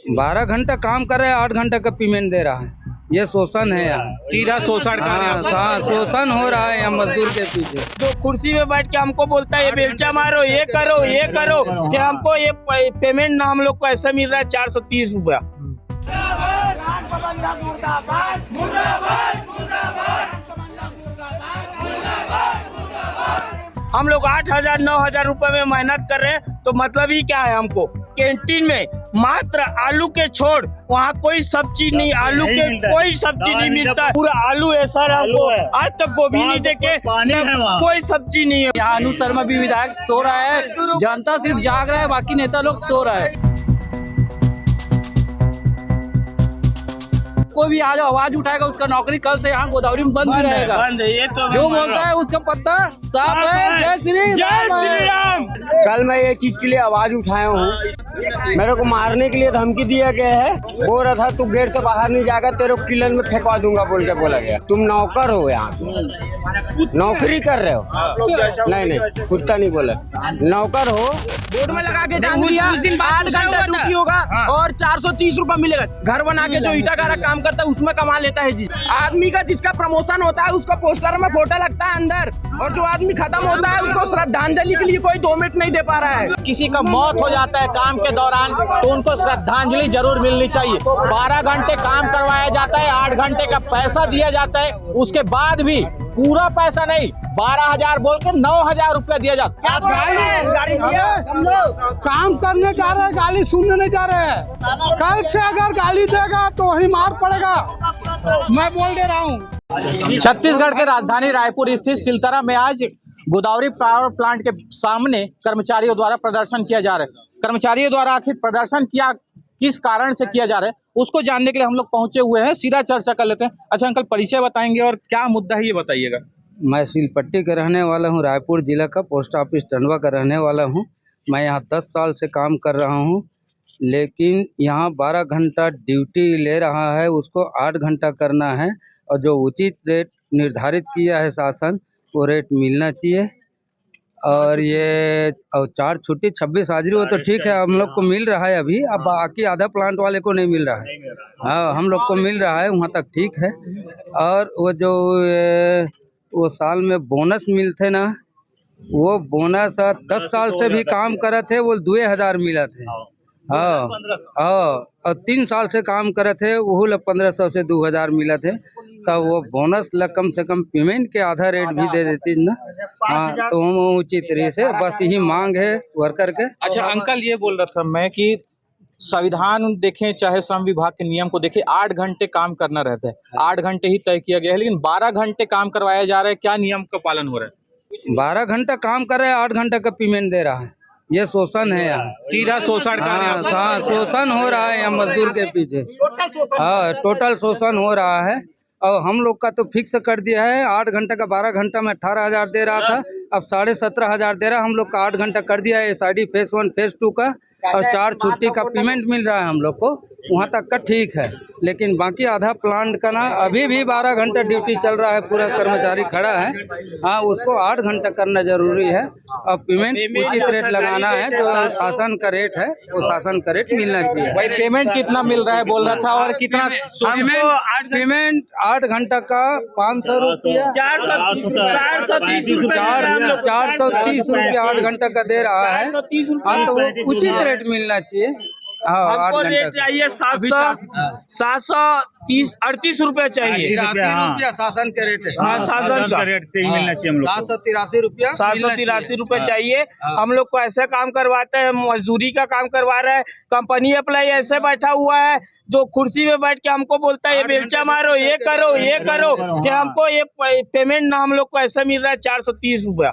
12 घंटा काम कर रहे हैं, 8 घंटे का पेमेंट दे रहा है। ये शोषण है यहाँ, सीधा शोषण कर रहे हैं। हाँ, शोषण हो रहा है यहाँ मजदूर के पीछे। जो कुर्सी में बैठ के हमको बोलता है ये बेलचा मारो, ये करो, ये करो, कि हमको ये पेमेंट ना हम लोग को ऐसा मिल रहा है 430 रुपया। हम लोग 8,000 9,000 रुपए में मेहनत कर रहे हैं, तो मतलब ही क्या है? हमको कैंटीन में मात्र आलू के छोड़ वहाँ कोई सब्जी नहीं, आलू के कोई सब्जी नहीं मिलता है। पूरा आलू है सर, हमको आज तक गोभी नहीं देखे, कोई सब्जी नहीं है। यहाँ अनु शर्मा भी विधायक सो रहा है, जनता सिर्फ जाग रहा है, बाकी नेता लोग सो रहा है। कोई भी आज आवाज उठाएगा उसका नौकरी कल से यहाँ गोदावरी में बंद रहेगा। जो बोलता है उसका पत्ता साफ है। जय श्री राम। कल मैं ये चीज के लिए आवाज उठाया हूँ, मेरे को मारने के लिए धमकी दिया गया है। बोल रहा था तू गेट से बाहर नहीं जाएगा, तेरे को किलन में फेंकवा दूंगा बोल के बोला गया। तुम नौकर हो, यहाँ नौकरी कर रहे हो? नहीं कुत्ता नहीं बोला, नौकर हो। बोर्ड में लगा के टांग दिया, 8 घंटा ड्यूटी होगा और 430 रुपया मिलेगा। घर बना के जो ईटा का काम करता है उसमें कमा लेता है जी। आदमी का जिसका प्रमोशन होता है उसका पोस्टर में फोटो लगता है अंदर, और जो आदमी खत्म होता है उसको श्रद्धांजलि के लिए कोई 2 मिनट नहीं दे पा रहा है। किसी का मौत हो जाता है काम के दौरान तो उनको श्रद्धांजलि जरूर मिलनी चाहिए। 12 घंटे काम करवाया जाता है, 8 घंटे का पैसा दिया जाता है, उसके बाद भी पूरा पैसा नहीं, 12,000 बोल के 9,000 रुपया दिया जाता है। काम करने जा रहे हैं, गाली सुनने नहीं जा रहे हैं। कल से अगर गाली देगा तो वही मार पड़ेगा, मैं बोल दे रहा हूँ। छत्तीसगढ़ के राजधानी रायपुर स्थित सिलतरा में आज गोदावरी पावर प्लांट के सामने कर्मचारियों द्वारा प्रदर्शन किया जा रहा है। कर्मचारियों द्वारा आखिर प्रदर्शन किया किस कारण से किया जा रहा है उसको जानने के लिए हम लोग पहुंचे हुए हैं, सीधा चर्चा कर लेते हैं। अच्छा अंकल, परिचय बताएंगे और क्या मुद्दा है ये बताइएगा। मैं सिलपट्टी का रहने वाला हूँ, रायपुर जिला का, पोस्ट ऑफिस टंडवा का रहने वाला हूँ। मैं यहाँ 10 साल से काम कर रहा हूँ, लेकिन यहाँ 12 घंटा ड्यूटी ले रहा है, उसको 8 घंटा करना है। और जो उचित रेट निर्धारित किया है शासन, वो रेट मिलना चाहिए। और ये 4 छुट्टी 26 हाजिरी वो तो ठीक है, हम लोग को मिल रहा है अभी। अब बाकी आधा प्लांट वाले को नहीं मिल रहा है। हाँ, हम लोग को मिल रहा है, वहाँ तक ठीक है। और वो जो वो साल में बोनस मिलते ना, वो बोनस 10 साल से भी काम करे थे, वो 2,000 मिला थे। हाँ, और 3 साल से काम करे थे, वो 1500 से 2,000 मिला थे। तब वो बोनस कम से कम पेमेंट के आधा रेट भी दे देती ना। हाँ, तो हम उचित तरह से बस यही मांग है वर्कर के। अच्छा अंकल, ये बोल रहा था मैं कि संविधान देखें चाहे श्रम विभाग के नियम को देखें, 8 घंटे काम करना रहता है, 8 घंटे ही तय किया गया है, लेकिन 12 घंटे काम करवाया जा रहा है। क्या नियम का पालन हो रहा है? 12 घंटा काम कर रहे हैं, 8 घंटे का पेमेंट दे रहा है। ये शोषण है यहाँ, सीधा शोषण कर रहे हैं। हाँ, शोषण हो रहा है यहाँ मजदूर के पीछे। हाँ, टोटल शोषण हो रहा है। और हम लोग का तो फिक्स कर दिया है, 8 घंटे का 12 घंटा में 18,000 दे रहा था, अब 17,500 दे रहा। हम लोग का 8 घंटा कर दिया है, SID फेज 1 फेज 2 का, और 4 छुट्टी का पेमेंट मिल रहा है हम लोग को, वहाँ तक का ठीक है। लेकिन बाकी आधा प्लांट का ना अभी भी 12 घंटा ड्यूटी चल रहा है, पूरा कर्मचारी खड़ा है। हाँ, उसको 8 घंटा करना जरूरी है, और पेमेंट उचित रेट लगाना है। जो शासन का रेट है वो शासन का रेट मिलना चाहिए। भाई पेमेंट कितना मिल रहा है बोल रहा था, और कितना पेमेंट 8 घंटा का 500 रुपया, 430 रुपया 8 घंटा का दे रहा है। हाँ, तो वो उचित रेट मिलना चाहिए। हाँ, 8 घंटा चाहिए 738 रुपया चाहिए। 83 रुपया शासन के रेट है। हाँ, शासन का रेट से ही मिलना चाहिए हम लोग को। 783 रुपया 783 रुपए चाहिए। हम लोग को ऐसे काम करवाते हैं, मजदूरी का काम करवा रहा है। कंपनी अप्लाई ऐसे बैठा हुआ है, जो कुर्सी में बैठ के हमको बोलता है ये बेलचा मारो, ये करो, ये करो, कि हमको ये पेमेंट ना हम लोग को ऐसा मिल रहा है 430 रुपया।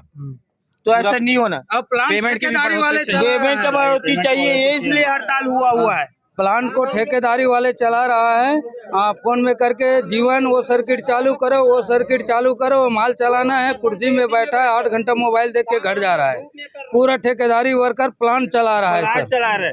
तो ऐसा नहीं होना। अब पेमेंट की ठेकेदारी वाले पेमेंट की बढ़ोतरी चाहिए, ये इसलिए हड़ताल हुआ है। प्लांट को ठेकेदारी वाले चला रहा है। फोन में करके जीवन वो सर्किट चालू करो, वो सर्किट चालू करो, माल चलाना है। कुर्सी में बैठा है, 8 घंटा मोबाइल देख के घर जा रहा है। पूरा ठेकेदारी वर्कर प्लांट चला रहा है सर। चला रहे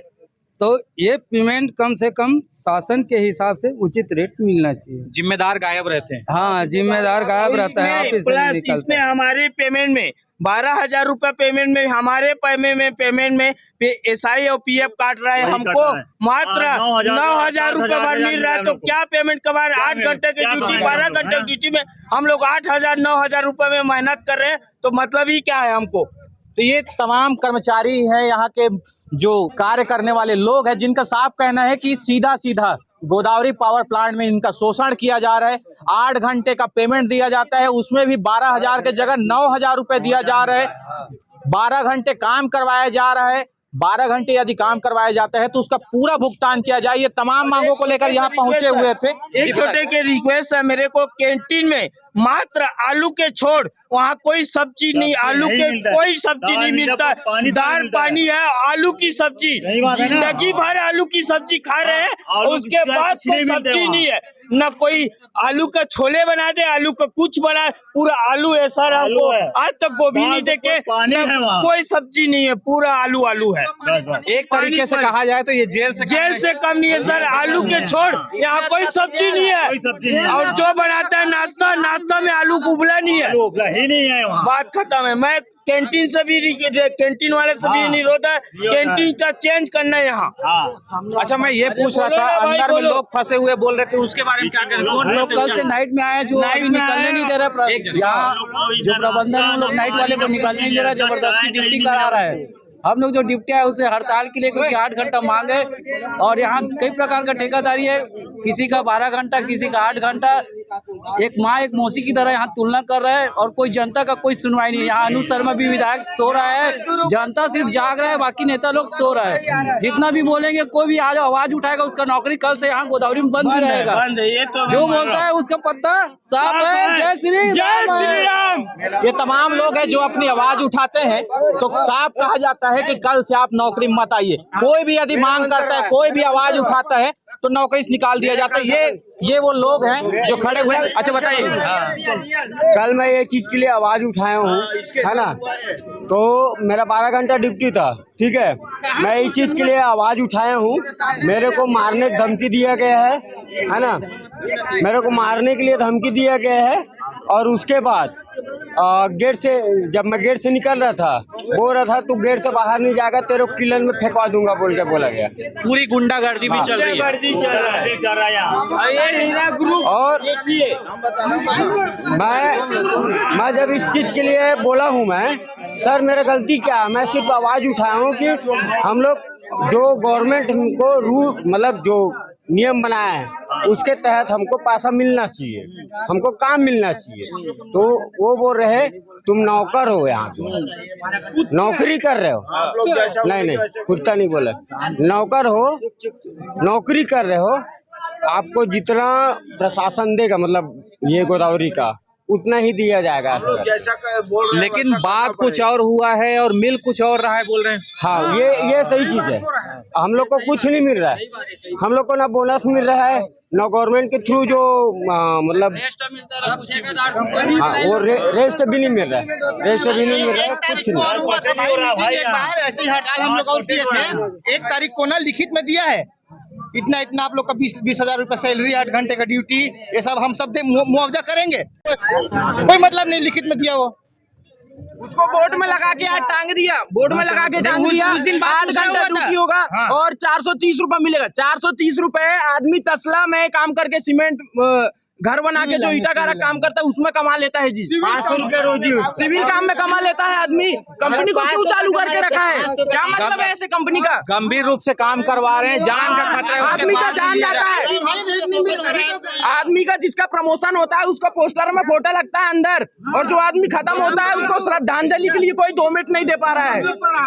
तो ये पेमेंट कम से कम शासन के हिसाब से उचित रेट मिलना चाहिए। जिम्मेदार गायब रहते हैं। हाँ, जिम्मेदार गायब रहता है, ऑफिस से नहीं प्लस निकलता इसमें हमारे पेमेंट में 12,000 रुपए पेमेंट में हमारे पेमेंट में SI और PF काट रहा है। हमको मात्र 9,000 रुपए भर मिल रहा है। तो क्या पेमेंट कमा रहे? 8 घंटे की ड्यूटी, 12 घंटे की ड्यूटी में हम लोग 8,000 9,000 रुपए में मेहनत कर रहे हैं। तो मतलब ही क्या है हमको? तो ये तमाम कर्मचारी हैं, यहाँ के जो कार्य करने वाले लोग हैं, जिनका साफ कहना है कि सीधा सीधा गोदावरी पावर प्लांट में इनका शोषण किया जा रहा है। 8 घंटे का पेमेंट दिया जाता है, उसमें भी 12,000 के जगह 9,000 रुपए दिया जा रहा है। 12 घंटे काम करवाया जा रहा है। 12 घंटे यदि काम करवाया जाता है तो उसका पूरा भुगतान किया जाए। ये तमाम मांगों को लेकर यहाँ पहुंचे हुए थे। एक छोटे के रिक्वेस्ट है मेरे को, कैंटीन में मात्र आलू के छोड़ वहाँ कोई सब्जी नहीं, आलू के कोई सब्जी नहीं मिलता। दाल पानी है, आलू की सब्जी, जिंदगी भर आलू की सब्जी खा रहे हैं, उसके बाद कोई सब्जी नहीं है। न कोई आलू का छोले बना दे, आलू का कुछ बना, पूरा आलू है सर। हमको आज तक गोभी नहीं देखे, कोई सब्जी नहीं है, पूरा आलू आलू है। एक तरीके से कहा जाए तो ये जेल से कम नहीं है सर। आलू के छोड़ यहाँ कोई सब्जी नहीं है। और जो बनाता है नाश्ता में आलू उबला नहीं है, ही नहीं है वहाँ। बात खत्म है। मैं कैंटीन से भी, कैंटीन वाले से भी निरोध है, कैंटीन का चेंज करना है यहाँ। अच्छा, मैं ये पूछ रहा था, अंदर में लोग फंसे हुए बोल रहे थे, उसके बारे में क्या करें? लोग कल से नाइट में आए, जो अभी निकलने नहीं दे रहा। यहाँ जो प्रबंधन है, लोग नाइट वाले को निकलने नहीं दे रहा, जबरदस्ती ड्यूटी करा रहा है। हम लोग जो ड्यूटी है उसे हड़ताल के लिए, क्योंकि 8 घंटा मांग है और यहाँ कई प्रकार का ठेकेदारी है। किसी का 12 घंटा, किसी का 8 घंटा। एक माँ एक मौसी की तरह यहाँ तुलना कर रहा है और कोई जनता का कोई सुनवाई नहीं है। यहाँ अनुज शर्मा भी विधायक सो रहा है, जनता सिर्फ जाग रहा है, बाकी नेता लोग सो रहा है। जितना भी बोलेंगे, कोई भी आज आवाज उठाएगा, उसका नौकरी कल से यहाँ गोदावरी में बंद रहेगा। जो बोलता है उसका पत्ता साफ है। जय श्री राम। ये तमाम लोग हैं जो अपनी आवाज उठाते हैं, तो साफ कहा जाता है कि कल से आप नौकरी मत आइए। कोई भी यदि मांग करता है, कोई भी आवाज उठाता है, तो नौकरी से निकाल दिया जाता है। ये वो लोग हैं जो खड़े हुए। अच्छा बताइए। कल मैं ये चीज के लिए आवाज उठाया हूँ, है ना। तो मेरा 12 घंटा ड्यूटी था, ठीक है। मैं इस चीज के लिए आवाज उठाया हूँ। मेरे को मारने की धमकी दिया गया है ना। मेरे को मारने के लिए धमकी दिया गया है। और उसके बाद गेट से, जब मैं गेट से निकल रहा था, बोल रहा था तू गेट से बाहर नहीं जाएगा, तेरे को किलन में फेंकवा दूंगा बोल के बोला गया। पूरी गुंडागर्दी भी चल रही है। और मैं जब इस चीज के लिए बोला हूँ, मैं सर मेरा गलती क्या है, मैं सिर्फ आवाज उठाया हूँ कि हम लोग जो गवर्नमेंट हमको रूल, मतलब जो नियम बनाया है, उसके तहत हमको पैसा मिलना चाहिए, हमको काम मिलना चाहिए। तो वो बोल रहे तुम नौकर हो, यहाँ नौकरी कर रहे हो। नहीं, कुत्ता नहीं बोला, नौकर हो, नौकरी कर रहे हो। आपको जितना प्रशासन देगा, मतलब ये गोदावरी का, उतना ही दिया जाएगा। लेकिन बात कुछ और हुआ है और मिल कुछ और रहा है बोल रहे हैं। हाँ, ये सही चीज है। हम लोग को कुछ नहीं मिल रहा है। हम लोग को ना बोनस मिल रहा है, ना गवर्नमेंट के थ्रू जो मतलब हाँ, वो रेस्ट भी नहीं मिल रहा है। रेस्ट भी नहीं मिल रहा है, कुछ नहीं। एक बार ऐसे ही हड़ताल हम लोग और किए थे, 1 तारीख को ना लिखित में दिया है, इतना आप लोग का 20,000 रुपये सैलरी, 8 घंटे का ड्यूटी, ये सब हम सब दे मुआवजा करेंगे। कोई मतलब नहीं, लिखित में दिया वो। उसको बोर्ड में लगा के आज टांग दिया, बोर्ड में लगा के टांग दिया। उस दिन 8 घंटा ड्यूटी होगा और 430 रुपये मिलेगा। 430 रुपये आदमी तसला में काम करके सीमेंट घर बना के जो ईटा गारा काम करता है उसमें कमा लेता है जी। 500 रुपये रोजी सिविल काम में कमा लेता है आदमी। कंपनी को क्यों चालू करके रखा है? क्या मतलब है ऐसे कंपनी का? गंभीर रूप से काम करवा रहे हैं, जान का खतरा है, आदमी का जान जाता है। आदमी का जिसका प्रमोशन होता है उसका पोस्टर में फोटो लगता है अंदर, और जो आदमी खत्म होता है उसको श्रद्धांजलि के लिए कोई 2 मिनट नहीं दे पा रहा है।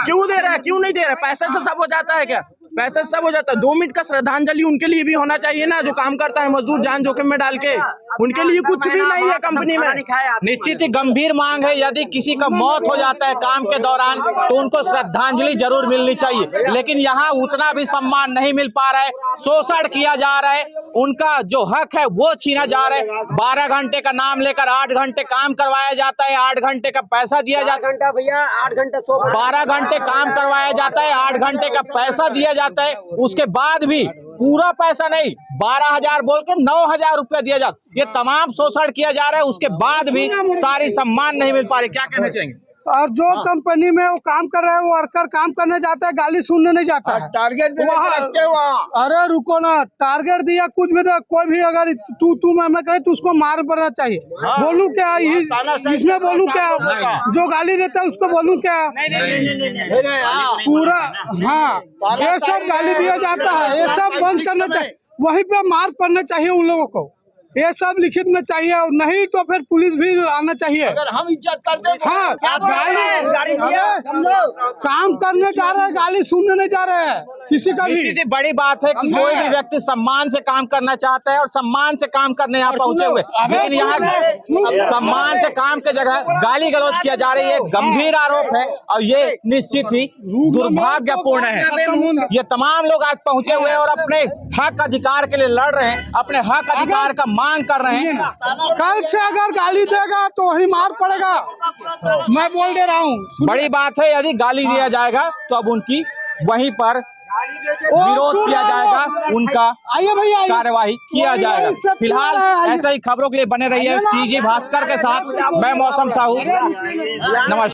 क्यों दे रहा है? क्यों नहीं दे रहा है? पैसे से सब हो जाता है क्या? पैसे सब हो जाता है। 2 मिनट का श्रद्धांजलि उनके लिए भी होना चाहिए ना, जो काम करता है मजदूर जान जोखिम में डाल के। उनके लिए कुछ भी नहीं है कंपनी में। निश्चित ही गंभीर मांग है। यदि किसी का मौत हो जाता है काम के दौरान तो उनको श्रद्धांजलि जरूर मिलनी चाहिए, लेकिन यहाँ उतना भी सम्मान नहीं मिल पा रहा है। शोषण किया जा रहा है। उनका जो हक है वो छीना जा रहा है। 12 घंटे का नाम लेकर 8 घंटे काम करवाया जाता है, 8 घंटे का पैसा दिया जाता है। घंटा भैया 8 घंटे 12 घंटे काम करवाया जाता है, 8 घंटे का पैसा दिया जाता है, उसके बाद भी पूरा पैसा नहीं, 12,000 बोल के 9,000 रुपया दिया जाता। ये तमाम शोषण किया जा रहा है, उसके बाद भी सारी सम्मान नहीं मिल पा रही। क्या कहना चाहेंगे? और जो कंपनी में वो काम कर रहा है वो वर्कर काम करने जाता है, गाली सुनने नहीं जाता है। टारगेट वहाँ अरे रुको ना, टारगेट दिया कुछ भी, तो कोई भी अगर तू मैं करे तो उसको मार पड़ना चाहिए। बोलूं क्या इसमें, बोलूं क्या, जो गाली देता है उसको बोलूं क्या? पूरा हाँ, ये सब गाली दिया जाता है, ये सब बंद करना चाहिए। वहीं पे मार पड़ना चाहिए उन लोगों को, ये सब लिखित में चाहिए, और नहीं तो फिर पुलिस भी आना चाहिए। अगर हम इज्जत करते हैं हाँ, गाली काम करने जा रहे हैं, गाली सुनने नहीं जा रहे हैं किसी का भी। इसी बड़ी बात है कि कोई भी व्यक्ति सम्मान से काम करना चाहता है और सम्मान से काम करने यहाँ पहुंचे हुए, लेकिन यहाँ सम्मान से काम की जगह गाली गलौज किया जा रही है, गंभीर आरोप है और ये निश्चित ही दुर्भाग्यपूर्ण है। ये तमाम लोग आज पहुंचे हुए हैं और अपने हक अधिकार के लिए लड़ रहे हैं, अपने हक अधिकार का मांग कर रहे हैं। कल से अगर गाली देगा तो वही मार पड़ेगा, मैं बोल दे रहा हूँ। बड़ी बात है, यदि गाली दिया जाएगा तो अब उनकी वहीं पर विरोध किया जाएगा, उनका कार्यवाही किया जाएगा। फिलहाल ऐसा ही खबरों के लिए बने रहिए CG भास्कर के साथ। मैं मौसम साहू, नमस्कार।